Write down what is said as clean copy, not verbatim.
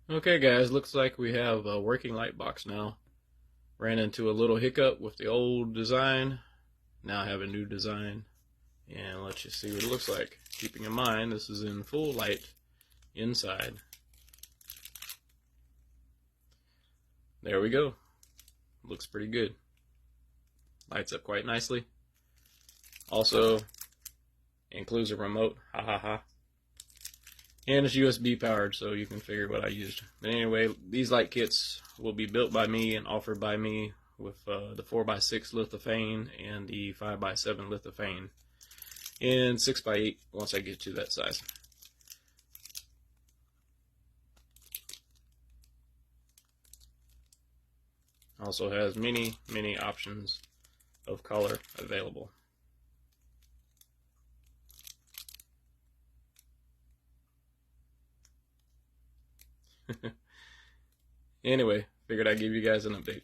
Okay guys, looks like we have a working light box now. Ran into a little hiccup with the old design. Now I have a new design and let's just see what it looks like. Keeping in mind this is in full light inside. There we go. Looks pretty good. Lights up quite nicely. Also includes a remote. Ha ha ha. And it's USB powered, so you can figure what I used. But anyway, these light kits will be built by me and offered by me with the 4x6 lithophane and the 5x7 lithophane and 6x8 once I get to that size. Also has many options of color available. Anyway, figured I'd give you guys an update.